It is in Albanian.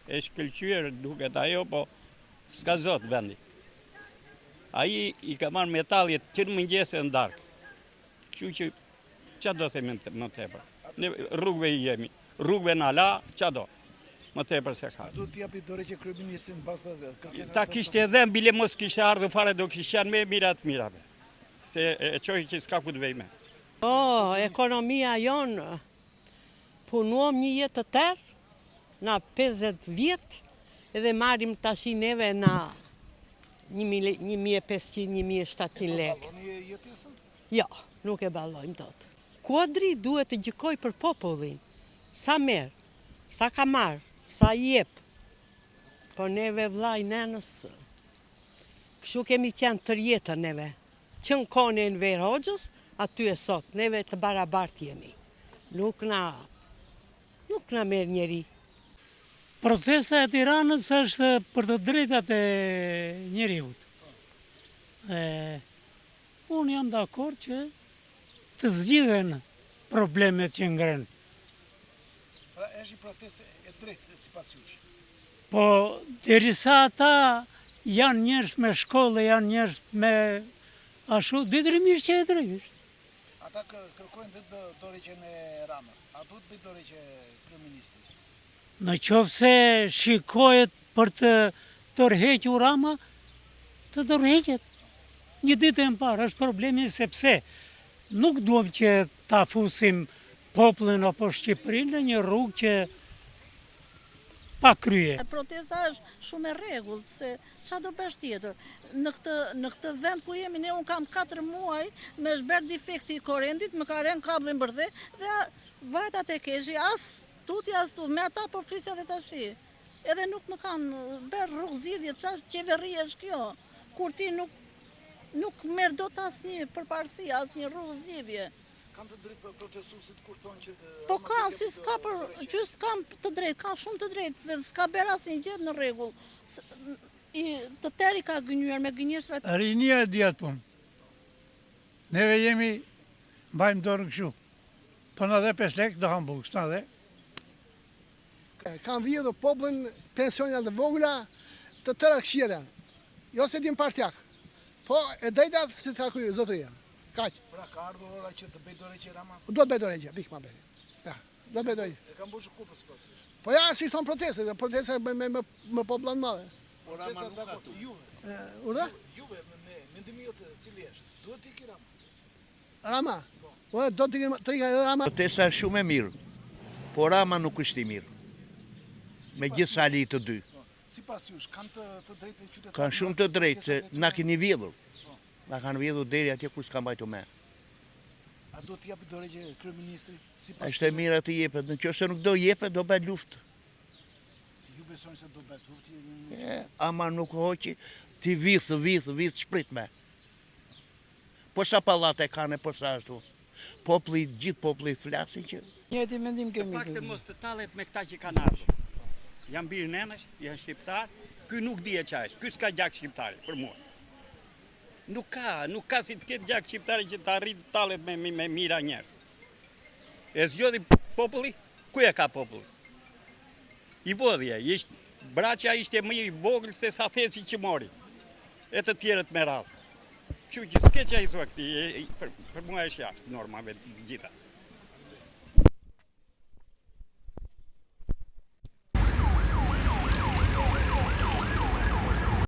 e shkëlqyer duket ajo, po s'ka zot vendi. Ai I ka marrë metallit që në mëngjes e në darkë. Kështu që ç'a do themi më tepër. Ne rrugëve I jemi, rrugëve na la, ç'a do. Më tepër se ka. Do t'japi dorë që kryeministrin basa kërkesën. Ta kishte dhënë bile mos kishte ardhur fare, do kishte janë më mirat mirave. Se e çoj që s'ka ku të vej me. Ekonomia jonë, punuam një jetë të tërë, na 50 vjetë, edhe marim tash neve na 1.500-1.700 lekë. Balloni jetesën? Jo, nuk e ballojmë dot. Kuadri duhet të gjykoj për popullin. Sa merr, sa ka marr, sa jep. Po neve vllai nenës, kështu kemi qenë tërë jetën neve. Që në kone në Enver Hoxhës, aty e sot, neve të barabartë jemi. Nuk na merr njeri. Protesta e Tiranës është për të drejtat e njeriut. Unë jam dakord që të zgjidhen problemet që ngren. Pra është një protestë e drejtë sipas jush. Po derisa ata janë njerëz me shkollë, janë njerëz me ashtu, detyrimisht që e drejtë. Ata kërkojnë vetë dorëheqjen e Ramës. A duhet bëj dorëheqje kryeministrit? Në qoftë se shikohet për të dorëhequr Rama, të dorëheqet. Një ditë e parë është problemi sepse nuk duam që ta fusim popullin apo Shqipërinë në një rrugë që pa krye. Protesta është shumë e rregullt, se çfarë do bësh tjetër? Në këtë vend ku jemi ne, un kam 4 muaj me zhbert defekti I korrentit, më ka rënë kabllin bërthe dhe vajta te keshi, as tuti as tu, me ata po flisja dhe tashi. Edhe nuk më kanë bërë rrugëzidhje, ç'është qeveri është kjo? Kur ti nuk merr dot asnjë përparësi, asnjë rrugëzidhje. Kanë të drejtë për protestuesit kur thonë që Po kanë, si s'ka për që s'kam të drejtë, kanë shumë të drejtë, se s'ka bërë asnjë gjë në rregull. Të tëri ka gënjur me gënjeshtra. Rinia e di atë punë. Neve jemi, mbajmë dorën kështu. Po na dhe 5 lekë, do ham bukë, s'na dhe. Kanë vjedhur popullin pensionet të vogla të tëra këshire. Jo se dim partjak, po e drejtat si të ka kryer zotëria. Kaq. Pra ka ardhur ora që të bëj dorëheqje Rama? Do të bëj dorëheqje, bik ma bëri. Ja, do të bëj dorëheqje. E kam bërë kupës sipas jush. Po ja, si thon proteste me popullin madhe. Protesta dakord. Juve. Urdhë? Juve me mendimin jot cili është? Duhet të ikë Rama. Rama. Po do të ikë Rama. Protesta është shumë e mirë, por Rama nuk është I mirë. Me gjithë sali të dy. Sipas jush, kanë të drejtë qytetarët. Kanë shumë të drejtë, se na keni vjedhur. Na kanë vjedhur deri atje ku s'ka mbajtur me. A do të japi dorëheqje kryeministri? Është e mirë të jepet, nëse nuk do jepet, do bëhet luftë. Ju besoni se do bëhet luftë? Ama nuk hoqi, ti vith shprit me. Po sa pallate kanë, po sa ashtu. Gjithë populli flasin që Njëti mendim kemi. Për faktë mos të tallet me këta që kanë ardhur. Janë birë nenësh, janë shqiptar, ky nuk di e qa është, ky s'ka gjak shqiptari për mua. Nuk ka si të ketë gjak shqiptari që të arrit tallet me mira njerëz. E zgjodhi populli, ku e ka populli? I vodhja, braqa ishte më I vogël se sa thesi që mori, e të tjerët me radhë. Kështu që s'ke që I thua këti, për mua është jashtë normave të gjitha.